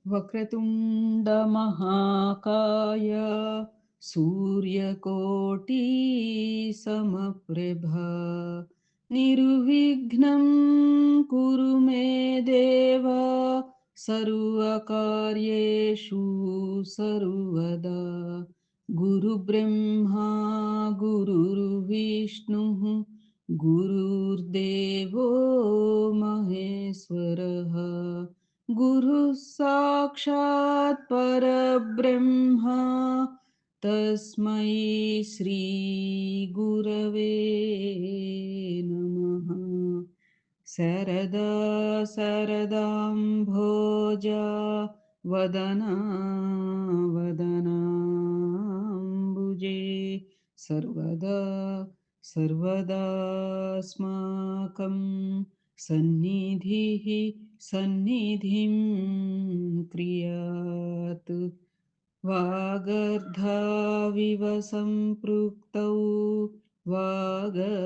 వక్రతుండ మహాకాయ సూర్యకోటి సమప్రభ నిర్విఘ్నం కురు మే దేవ సర్వకార్యేషు సర్వదా గురు బ్రహ్మా గురుర్విష్ణు గురుర్దేవో మహేశ్వరః గురు సాక్షాత్ పరబ్రహ్మ తస్మై శ్రీ గురవే నమః. శారదా శారదాంభోజ వదనా వదనాంబుజే సర్వదా సర్వదాస్మాకం సన్నిధిః సన్నిధిం క్రియాత్. వాగర్ధావివ సంపృక్తౌ వాగర్ధప్రతిపత్తయే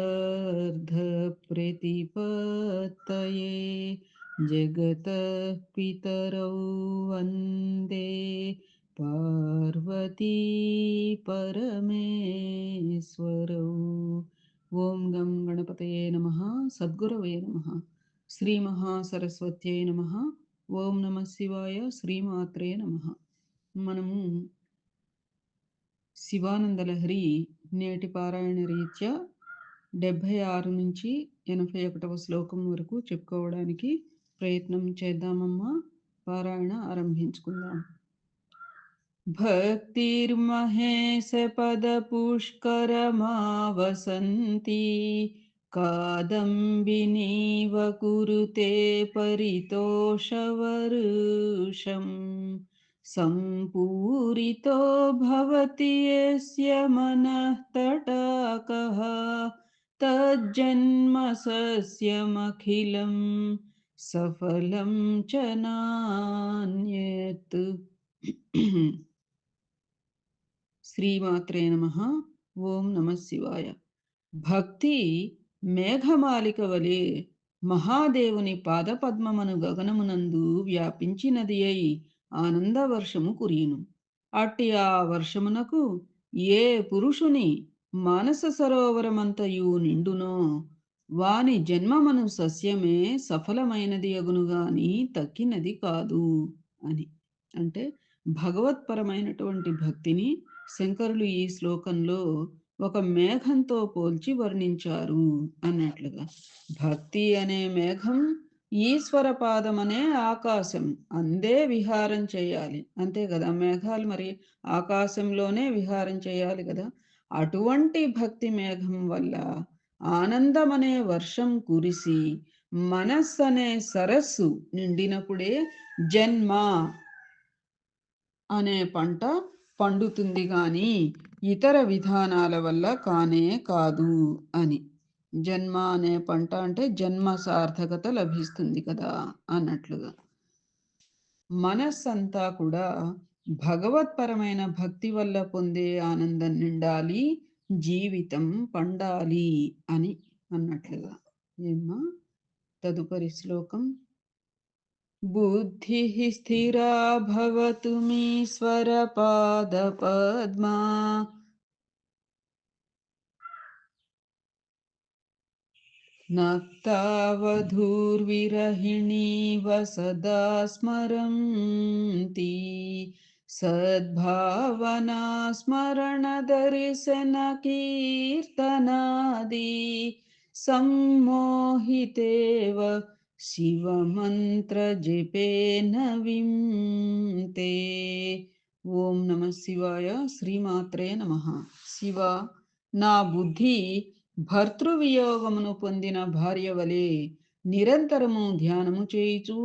జగతః పితరౌ వందే పార్వతీ పరమేశ్వరౌ. ఓం గం గణపతయే నమః. సద్గురవే నమః. శ్రీ మహాసరస్వత్యై నమః. ఓం నమః శివాయ. శ్రీమాత్రే నమః. మనము శివానందలహరి నేటి పారాయణ రీత్యా 76 నుంచి 81వ శ్లోకం వరకు చెప్పుకోవడానికి ప్రయత్నం చేద్దామమ్మా. పారాయణ ఆరంభించుకుందాం. భక్తిర్మహేశ పద పుష్కరమావసంతి కాదంబినీవ కురుతే పరితోషవర్షం సంపూరితో భవతి యస్య మనః తటాకః తజ్జన్మ సస్యమఖిలం సఫలం చ నాన్యత్. శ్రీమాత్రే నమః. ఓం నమః శివాయ. భక్తి మేఘమాలిక వలె మహాదేవుని పాదపద్మమును గగనమునందు వ్యాపించినది అయి ఆనందవర్షము కురియును. అట్టి ఆ వర్షమునకు ఏ పురుషుని మానస సరోవరమంతయు నిండునో వాని జన్మమను సస్యమే సఫలమైనది అగునుగాని తక్కినది కాదు అని. అంటే భగవత్పరమైనటువంటి భక్తిని శంకరులు ఈ శ్లోకంలో ఒక మేఘంతో పోల్చి వర్ణించారు అన్నట్లుగా. భక్తి అనే మేఘం ఈశ్వర పాదం అనే ఆకాశం అందే విహారం చేయాలి, అంతే కదా. మేఘాలు మరి ఆకాశంలోనే విహారం చేయాలి కదా. అటువంటి భక్తి మేఘం వల్ల ఆనందం అనే వర్షం కురిసి మనస్సు అనే సరస్సు నిండినప్పుడే జన్మ అనే పంట పండుతుంది గాని ఇతర విధానాల వల్ల కానే కాదు అని. జన్మ అనే పంట అంటే జన్మ సార్థకత లభిస్తుంది కదా అన్నట్లుగా. మనస్సంతా కూడా భగవత్పరమైన భక్తి వల్ల పొందే ఆనందం నిండాలి, జీవితం పండాలి అని అన్నట్లుగా. ఏమ్మా తదుపరి శ్లోకం. బుద్ధిః స్థిరా భవతు మీశ్వర పాదపద్మా నక్తావధూర్విరహిణీవ సదా స్మరంతి సద్భావనా స్మరణ దర్శన కీర్తనాది సమ్మోహితేవ శివమంత్ర జపేన వింతే. ఓం నమ శివాయ. శ్రీమాత్రే నమః. శివ, నా బుద్ధి భర్తృవియోగమును పొందిన భార్య వలె నిరంతరము ధ్యానము చేయుచు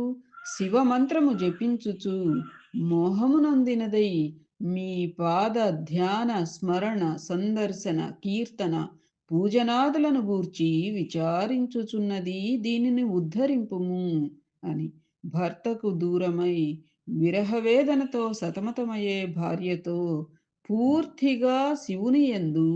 శివమంత్రము జపించుచు మోహమునందినదై మీ పాద ధ్యాన స్మరణ సందర్శన కీర్తన పూజనాదులను గూర్చి విచారించుచున్నది, దీనిని ఉద్ధరింపుము అని. భర్తకు దూరమై విరహవేదనతో సతమతమయ్యే భార్యతో పూర్తిగా శివుని యందు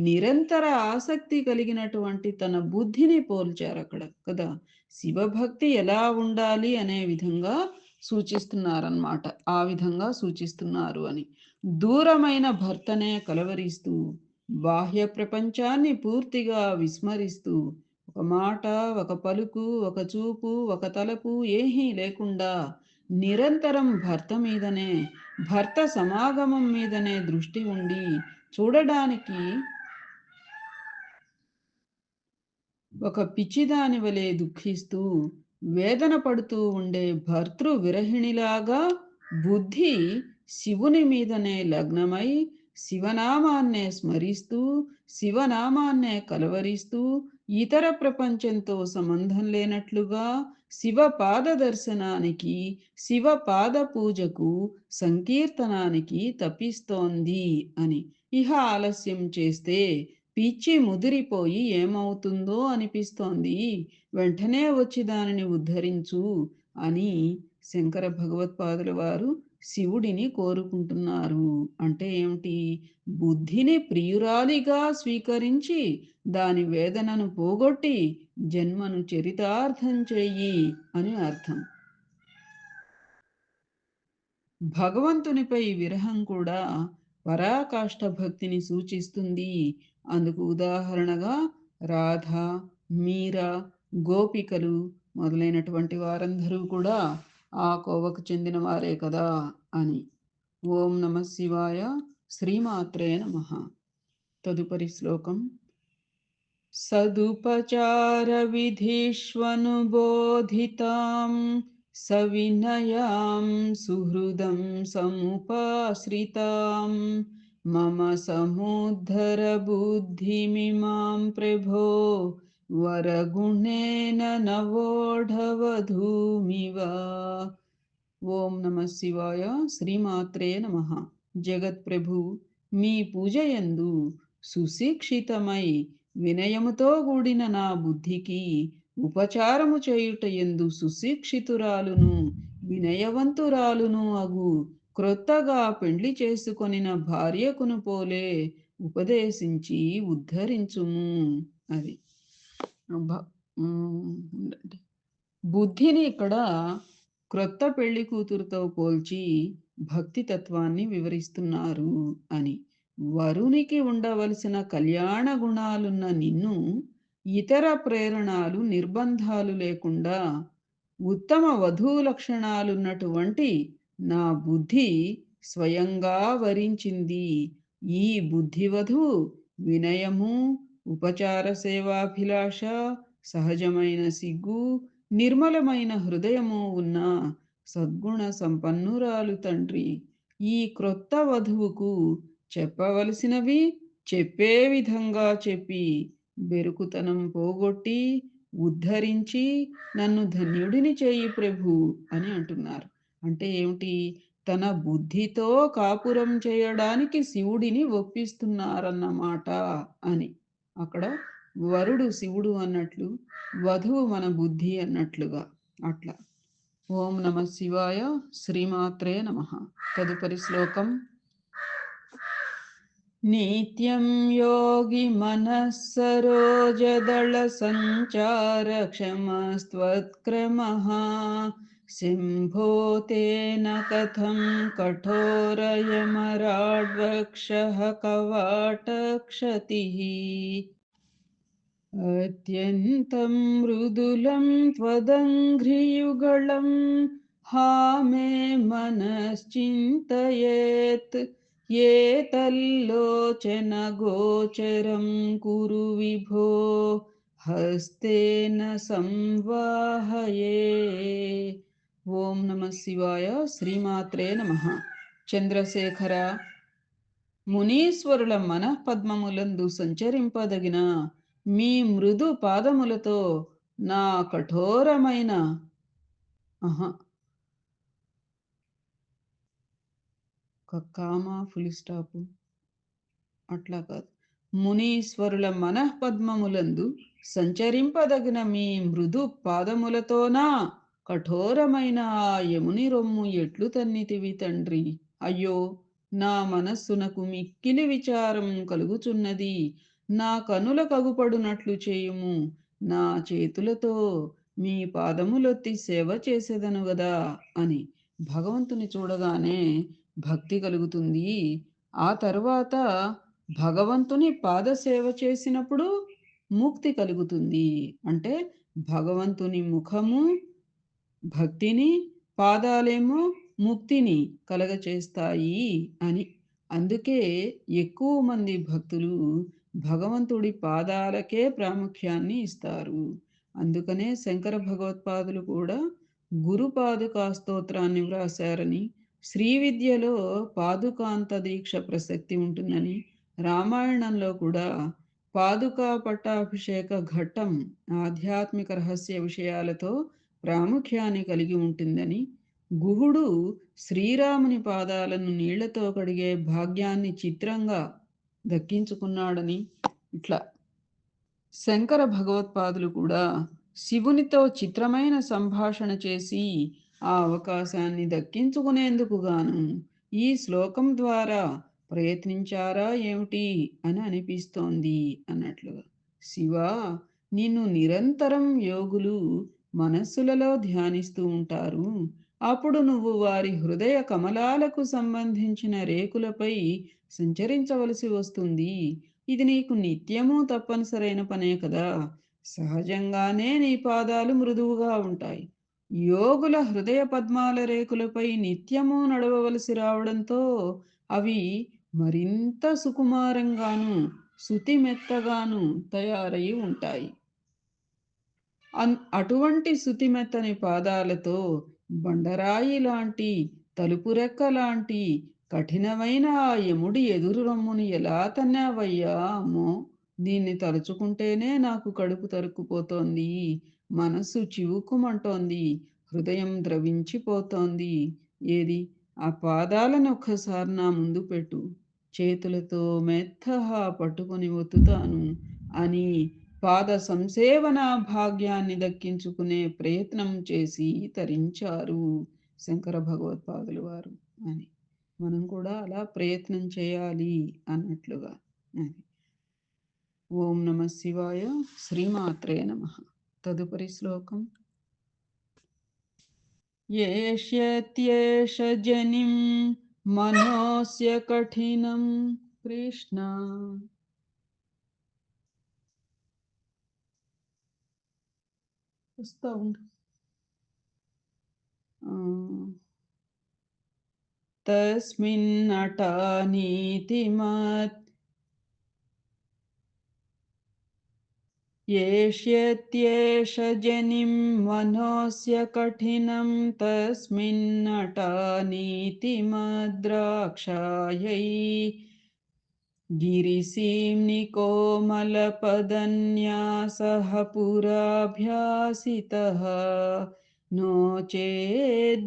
నిరంతర ఆసక్తి కలిగినటువంటి తన బుద్ధిని పోల్చారు అక్కడ కదా. శివభక్తి ఎలా ఉండాలి అనే విధంగా సూచిస్తున్నారన్నమాట. ఆ విధంగా సూచిస్తున్నారు అని. దూరమైన భర్తనే కలవరిస్తూ, బాహ్య ప్రపంచాన్ని పూర్తిగా విస్మరిస్తూ, ఒక మాట, ఒక పలుకు, ఒక చూపు, ఒక తలపు ఏమీ లేకుండా నిరంతరం భర్త మీదనే, భర్త సమాగమం మీదనే దృష్టి ఉండి చూడడానికి ఒక పిచ్చిదాని వలె దుఃఖిస్తూ, వేదన పడుతూ ఉండే భర్తృ విరహిణిలాగా బుద్ధి శివుని మీదనే లగ్నమై, శివనామాన్నే స్మరిస్తూ, శివనామాన్నే కలవరిస్తూ, ఇతర ప్రపంచంతో సంబంధం లేనట్లుగా శివ పాద దర్శనానికి, శివ పాద పూజకు, సంకీర్తనానికి తపిస్తోంది అని. ఇహ ఆలస్యం చేస్తే పిచ్చి ముదిరిపోయి ఏమవుతుందో అనిపిస్తోంది. వెంటనే వచ్చి దానిని ఉద్ధరించు అని శంకర భగవత్పాదుల వారు శివుడిని కోరుకుంటున్నారు. అంటే ఏమిటి? బుద్ధిని ప్రియురాలిగా స్వీకరించి దాని వేదనను పోగొట్టి జన్మను చరితార్థం చెయ్యి అని అర్థం. భగవంతునిపై విరహం కూడా పరాకాష్ఠ భక్తిని సూచిస్తుంది. అందుకు ఉదాహరణగా రాధ, మీరా, గోపికలు మొదలైనటువంటి వారందరూ కూడా ఆ కోవకు చెందిన వారే కదా అని. ఓం నమ శివాయ. శ్రీమాత్రే నమః. తదుపరి శ్లోకం. सदुपचारविधिष्वनुबोधितां सविनयां सुहृदं समुपाश्रितां मम समुद्धरबुद्धिमिमां प्रभो वरगुणेन नवोढवधूमिव. ఓం నమ శివాయ. శ్రీమాత్రే నమ. జగత్ప్రభు, మీ పూజయందు సుశిక్షితమై వినయముతో కూడిన నా బుద్ధికి ఉపచారము చేయుటయందు సుశిక్షితురాలును వినయవంతురాలును అగు క్రొత్తగా పెండ్లి చేసుకొనిన భార్యకును పోలే ఉపదేశించి ఉద్ధరించుము. అది ఉండండి. బుద్ధిని ఇక్కడ క్రొత్త పెళ్లి కూతురుతో పోల్చి భక్తి తత్వాన్ని వివరిస్తున్నారు అని. వరునికి ఉండవలసిన కళ్యాణ గుణాలున్న నిన్ను ఇతర ప్రేరణలు, నిర్బంధాలు లేకుండా ఉత్తమ వధూ లక్షణాలున్నటువంటి నా బుద్ధి స్వయంగా వరించింది. ఈ బుద్ధివధు వినయము, ఉపచార సేవాభిలాష, సహజమైన సిగ్గు, నిర్మలమైన హృదయము ఉన్న సద్గుణ సంపన్నురాలు తండ్రి. ఈ క్రొత్త వధువుకు చెప్పవలసినవి చెప్పే విధంగా చెప్పి బెరుకుతనం పోగొట్టి ఉద్ధరించి నన్ను ధన్యుడిని చేయి ప్రభు అని అంటున్నారు. అంటే ఏమిటి? తన బుద్ధితో కాపురం చేయడానికి శివుడిని ఒప్పిస్తున్నారన్నమాట అని. అక్కడ వరుడు శివుడు అన్నట్లు, వధువు మన బుద్ధి అన్నట్లుగా అట్లా. ఓం నమ శివాయ. శ్రీమాత్రే నమః. తదుపరి శ్లోకం. నిత్యం యోగి మనః సరోజదళ సంచార క్షమస్త్వత్క్రమః శంభో తేన కథం కఠోరయమరాడ్వక్షః కవాటక్షతిః అత్యంతం మృదులం త్వదంఘ్రియుగళం హా మే మనశ్చింతయేత్ ఏతల్లోచన గోచరం కురు విభో హస్తేన సంవాహయే. ఓం నమ శివాయ. శ్రీమాత్రే నమః. చంద్రశేఖర, మునీశ్వరుల మనఃపద్మములందు సంచరింపదగిన మీ మృదు పాదములతో నా కఠోరమైన కామా ఫుల్ స్టాప్ అట్లా కాదు. మునీశ్వరుల మనఃపద్మములందు సంచరింపదగిన మీ మృదు పాదములతోనా కఠోరమైన ఆ యముని రొమ్ము ఎట్లు తన్నితివి తండ్రి. అయ్యో, నా మనస్సునకు మిక్కిలి విచారం కలుగుచున్నది. నా కనుల కగుపడునట్లు చేయుము. నా చేతులతో మీ పాదములొత్తి సేవ చేసేదను గదా అని. భగవంతుని చూడగానే భక్తి కలుగుతుంది. ఆ తరువాత భగవంతుని పాదసేవ చేసినప్పుడు ముక్తి కలుగుతుంది. అంటే భగవంతుని ముఖము భక్తిని, పాదాలేమో ముక్తిని కలగచేస్తాయి అని. అందుకే ఎక్కువ మంది భక్తులు భగవంతుడి పాదాలకే ప్రాముఖ్యాన్ని ఇస్తారు. అందుకనే శంకర భగవత్పాదులు కూడా గురు పాదుకా స్తోత్రాన్ని వ్రాసారని, శ్రీ విద్యలో పాదుకాంత దీక్ష ప్రసక్తి ఉంటుందని, రామాయణంలో కూడా పాదుకా పట్టాభిషేక ఘట్టం ఆధ్యాత్మిక రహస్య విషయాలతో ప్రాముఖ్యాన్ని కలిగి ఉంటుందని, గుహుడు శ్రీరాముని పాదాలను నీళ్లతో కడిగే భాగ్యాన్ని చిత్రంగా దక్కించుకున్నాడని, ఇట్లా శంకర భగవత్పాదులు కూడా శివునితో చిత్రమైన సంభాషణ చేసి ఆ అవకాశాన్ని దక్కించుకునేందుకు గాను ఈ శ్లోకం ద్వారా ప్రయత్నించారా ఏమిటి అని అనిపిస్తోంది అన్నట్లుగా. శివా, నిన్ను నిరంతరం యోగులు మనస్సులలో ధ్యానిస్తూ ఉంటారు. అప్పుడు నువ్వు వారి హృదయ కమలాలకు సంబంధించిన రేకులపై సంచరించవలసి వస్తుంది. ఇది నీకు నిత్యము తప్పనిసరైన పనే కదా. సహజంగానే నీ పాదాలు మృదువుగా ఉంటాయి. యోగుల హృదయ పద్మాల రేకులపై నిత్యము నడవవలసి రావడంతో అవి మరింత సుకుమారంగాను శుతిమెత్తగాను తయారై ఉంటాయి. అటువంటి శుతిమెత్తని పాదాలతో బండరాయి లాంటి, తలుపు రెక్క లాంటి కఠినమైన ఆ యముడి ఎదురు రమ్ముని ఎలా తన్నావయ్యా అమ్మో! దీన్ని తలుచుకుంటేనే నాకు కడుపు తరుక్కుపోతోంది. మనస్సు చివుక్కుమంటోంది. హృదయం ద్రవించిపోతోంది. ఏది, ఆ పాదాలను ఒక్కసారి నా ముందు పెట్టు. చేతులతో మెత్తగా పట్టుకొని ఒత్తుతాను అని పాద సంసేవన భాగ్యాన్ని దక్కించుకునే ప్రయత్నం చేసి తరించారు శంకర భగవత్పాదులు వారు అని. మనం కూడా అలా ప్రయత్నం చేయాలి అన్నట్లుగా. అది. ఓం నమ శివాయ. శ్రీమాత్రే నమః. తదుపరి శ్లోకం. ఏష్యత్యేష జనిం మనోస్య కఠినం కృష్ణ వస్తా ఉండు. తస్మిన్నటా నీతిమత్ ఏష్యత్యేష జనిం మనోస్య కఠినం తస్మిన్నటా నీతిమద్రాక్షాయై గిరిసీమ్ని కోమలపదన్యాసః పురాభ్యాసితః नो चेद्दिव्यगृहान्तरेषु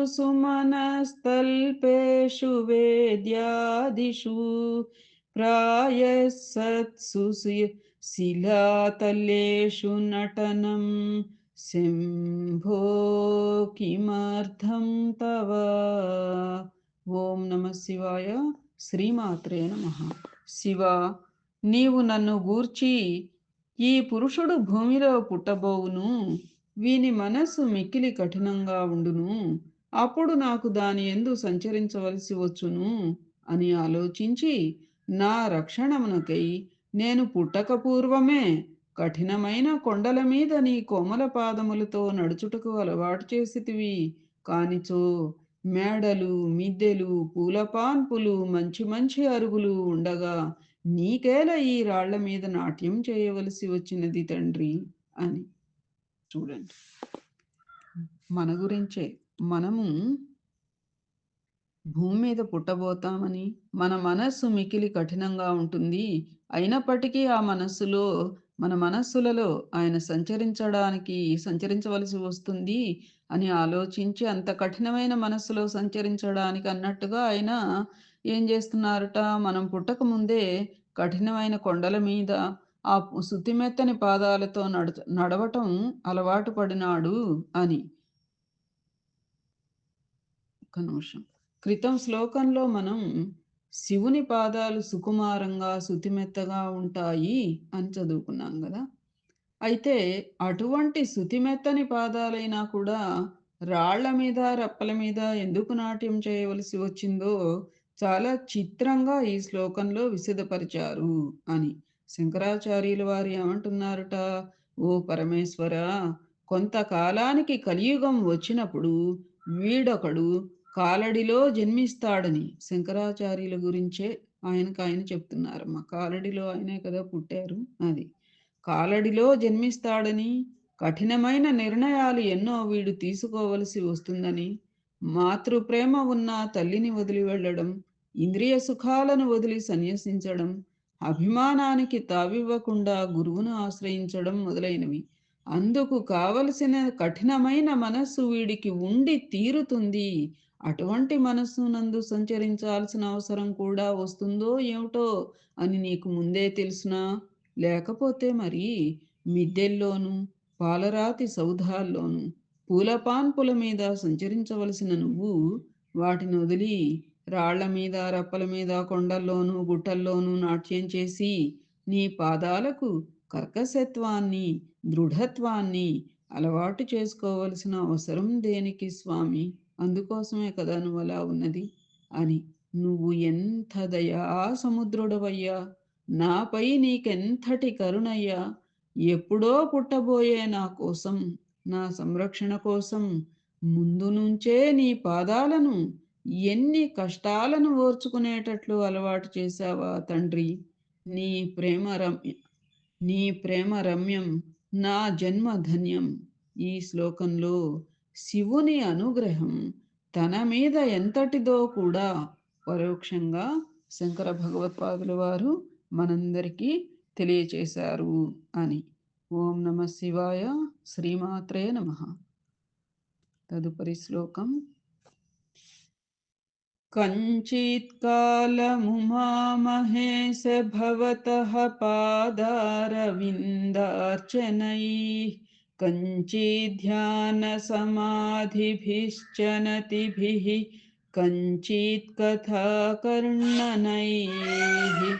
सुमनस्तल्पेषु वेद्यादिषु प्रायः सत्सु शिलातलेषु नटनं शम्भो किमर्थं तव. ఓం నమ శివాయ. శ్రీమాత్రే నమః. శివ, నీవు నన్ను గూర్చి ఈ పురుషుడు భూమిలో పుట్టబోవును, వీని మనస్సు మిక్కిలి కఠినంగా ఉండును, అప్పుడు నాకు దాని యందు సంచరించవలసి వచ్చును అని ఆలోచించి నా రక్షణమునకై నేను పుట్టక పూర్వమే కఠినమైన కొండల మీద నీ కోమల పాదములతో నడుచుటకు అలవాటు చేసితివి. కానిచో మేడలు, మిద్దెలు, పూలపాన్పులు, మంచి మంచి అరుగులు ఉండగా నీకేలా ఈ రాళ్ల మీద నాట్యం చేయవలసి వచ్చినది తండ్రి అని. చూడండి, మన గురించే. మనము భూమి మీద పుట్టబోతామని, మన మనస్సు మికిలి కఠినంగా ఉంటుంది, అయినప్పటికీ ఆ మనస్సులో, మన మనస్సులలో ఆయన సంచరించవలసి వస్తుంది అని ఆలోచించి, అంత కఠినమైన మనస్సులో సంచరించడానికి అన్నట్టుగా ఆయన ఏం చేస్తున్నారట, మనం పుట్టక ముందే కఠినమైన కొండల మీద ఆ శుతిమెత్తని పాదాలతో నడవటం అలవాటు పడినాడు అని. ఒక నిమిషం. క్రితం శ్లోకంలో మనం శివుని పాదాలు సుకుమారంగా శుతిమెత్తగా ఉంటాయి అని చదువుకున్నాం కదా. అయితే అటువంటి శుతిమెత్తని పాదాలైనా కూడా రాళ్ళ మీద, రప్పల మీద ఎందుకు నాట్యం చేయవలసి వచ్చిందో చాలా చిత్రంగా ఈ శ్లోకంలో విశదపరిచారు అని. శంకరాచార్యుల వారు ఏమంటున్నారట, "ఓ పరమేశ్వరా! కొంతకాలానికి కలియుగం వచ్చినప్పుడు వీడొకడు కాలడిలో జన్మిస్తాడని." శంకరాచార్యుల గురించే ఆయనకాయన చెప్తున్నారమ్మ. కాలడిలో ఆయనే కదా పుట్టారు. అది. కాలడిలో జన్మిస్తాడని, కఠినమైన నిర్ణయాలు ఎన్నో వీడు తీసుకోవలసి వస్తుందని, మాతృప్రేమ ఉన్న తల్లిని వదిలి వెళ్ళడం, ఇంద్రియ సుఖాలను వదిలి సన్యసించడం, అభిమానానికి తావివ్వకుండా గురువును ఆశ్రయించడం మొదలైనవి. అందుకు కావలసిన కఠినమైన మనస్సు వీడికి ఉండి తీరుతుంది. అటువంటి మనస్సునందు సంచరించాల్సిన అవసరం కూడా వస్తుందో ఏమిటో అని నీకు ముందే తెలుసునా? లేకపోతే మరి మిద్దెల్లోనూ, పాలరాతి సౌధాల్లోనూ, పూలపాన్పుల మీద సంచరించవలసిన నువ్వు వాటినొదిలి రాళ్ళ మీద, రప్పల మీద, కొండల్లోనూ, గుట్టల్లోనూ నాట్యం చేసి నీ పాదాలకు కర్కశత్వాన్ని, దృఢత్వాన్ని అలవాటు చేసుకోవలసిన అవసరం దేనికి స్వామి? అందుకోసమే కదా నువ్వలా ఉన్నది అని. నువ్వు ఎంత దయా సముద్రుడవయ్యా! నాపై నీకెంతటి కరుణయ్యా! ఎప్పుడో పుట్టబోయే నా కోసం, నా సంరక్షణ కోసం ముందు నుంచే నీ పాదాలను ఎన్ని కష్టాలను ఓర్చుకునేటట్లు అలవాటు చేశావా తండ్రి! నీ ప్రేమ రమ్య నీ ప్రేమ రమ్యం, నా జన్మ ధన్యం. ఈ శ్లోకంలో శివుని అనుగ్రహం తన మీద ఎంతటిదో కూడా పరోక్షంగా శంకర భగవత్పాదుల వారు మనందరికీ తెలియచేశారు అని. ఓం నమ శివాయ. శ్రీమాత్రే నమః. తదుపరి శ్లోకం. कञ्चित्कालमुमामहेश भवतः पादारविन्दार्चनैः कञ्चिद्ध्यानसमाधिभिश्चनतिभिः कञ्चित्कथाकर्णनैः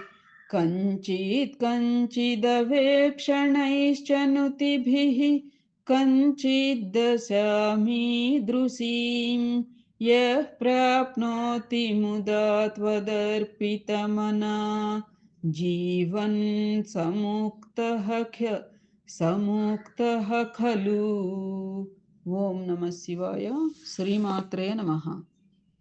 कञ्चिदवेक्षणैश्चनुतिभिः कञ्चिद्दशामीदृशीम् यः प्राप्नोति मुदा त्वदर्पितमना जीवन् समुक्तः खलु. ఓం నమ శివాయ. శ్రీమాత్రే నమః.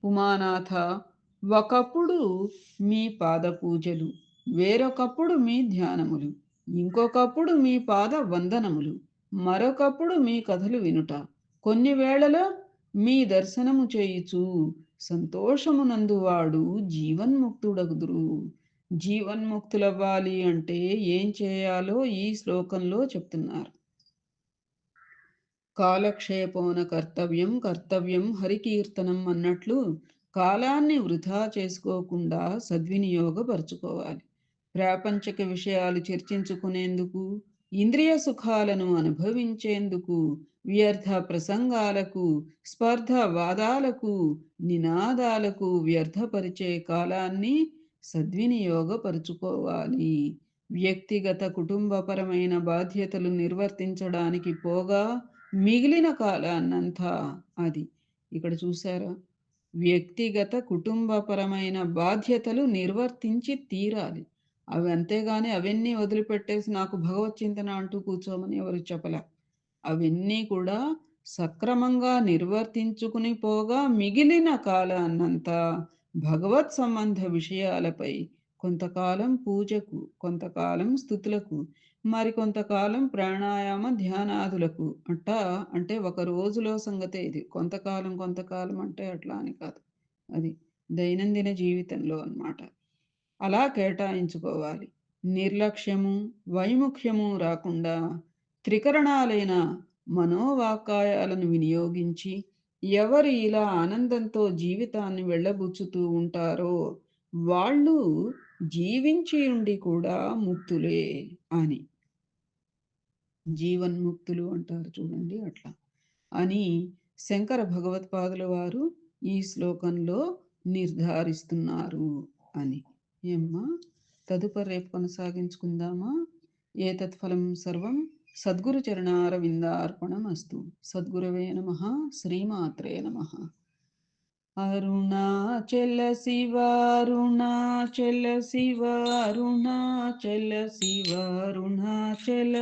ఉమానాథ, ఒకప్పుడు మీ పాద పూజలు, వేరొకప్పుడు మీ ధ్యానములు, ఇంకొకప్పుడు మీ పాద వందనములు, మరొకప్పుడు మీ కథలు వినుట, కొన్ని వేళలో మీ దర్శనము చేయుచు సంతోషమునందువాడు జీవన్ముక్తుడగుదురు. జీవన్ముక్తులవ్వాలి అంటే ఏం చేయాలో ఈ శ్లోకంలో చెప్తున్నారు. కాలక్షేపోన కర్తవ్యం కర్తవ్యం హరికీర్తనం అన్నట్లు కాలాన్ని వృధా చేసుకోకుండా సద్వినియోగపరుచుకోవాలి. ప్రాపంచిక విషయాలు చర్చించుకునేందుకు, ఇంద్రియ సుఖాలను అనుభవించేందుకు, వ్యర్థ ప్రసంగాలకు, స్పర్ధ వాదాలకు, నినాదాలకు వ్యర్థపరిచే కాలాన్ని సద్వినియోగపరుచుకోవాలి. వ్యక్తిగత కుటుంబపరమైన బాధ్యతలు నిర్వర్తించడానికి పోగా మిగిలిన కాలాన్నంతా అది. ఇక్కడ చూసారా? వ్యక్తిగత కుటుంబపరమైన బాధ్యతలు నిర్వర్తించి తీరాలి. అవి అంతేగాని అవన్నీ వదిలిపెట్టేసి నాకు భగవత్ చింతన అంటూ కూర్చోమని ఎవరు చెప్పలే. అవన్నీ కూడా సక్రమంగా నిర్వర్తించుకుని పోగా మిగిలిన కాలాన్నంతా భగవత్ సంబంధ విషయాలపై కొంతకాలం పూజకు, కొంతకాలం స్థుతులకు, మరికొంతకాలం ప్రాణాయామ ధ్యానాదులకు అంటే ఒక రోజులో సంగతే ఇది. కొంతకాలం కొంతకాలం అంటే అట్లా అని కాదు. అది దైనందిన జీవితంలో అన్నమాట. అలా కేటాయించుకోవాలి. నిర్లక్ష్యము, వైముఖ్యము రాకుండా త్రికరణాలైన మనోవాకాయాలను వినియోగించి ఎవరు ఇలా ఆనందంతో జీవితాన్ని వెళ్ళబుచ్చుతూ ఉంటారో వాళ్ళు జీవించి ఉండి కూడా ముక్తులే అని. జీవన్ముక్తులు అంటారు చూడండి, అట్లా అని శంకర భగవత్పాదుల వారు ఈ శ్లోకంలో నిర్ధారిస్తున్నారు అని. ఏమ్మా, తదుపరి రేపు కొనసాగించుకుందామా? ఏతత్ఫలం సర్వం సద్గురు చరణారవిందార్పణమస్తు. సద్గురవే నమః. శ్రీమాత్రే నమః. అరుణాచల శివ అరుణాచల శివ అరుణాచల శివ అరుణాచల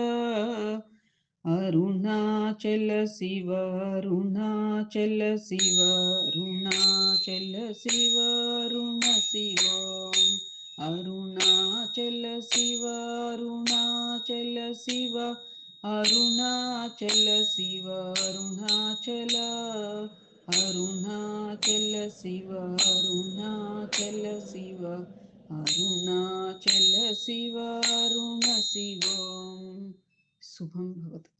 అరుణాచల శివ అరుణాచల శివ అరుణాచల శివ అరుణ శివం అరుణాచల శివ అరుణాచల శివ అరుణాచల శివ అరుణాచల అరుణాచల శివ అరుణాచల శివ అరుణాచల శివ అరుణ శివం. శుభం భవతు.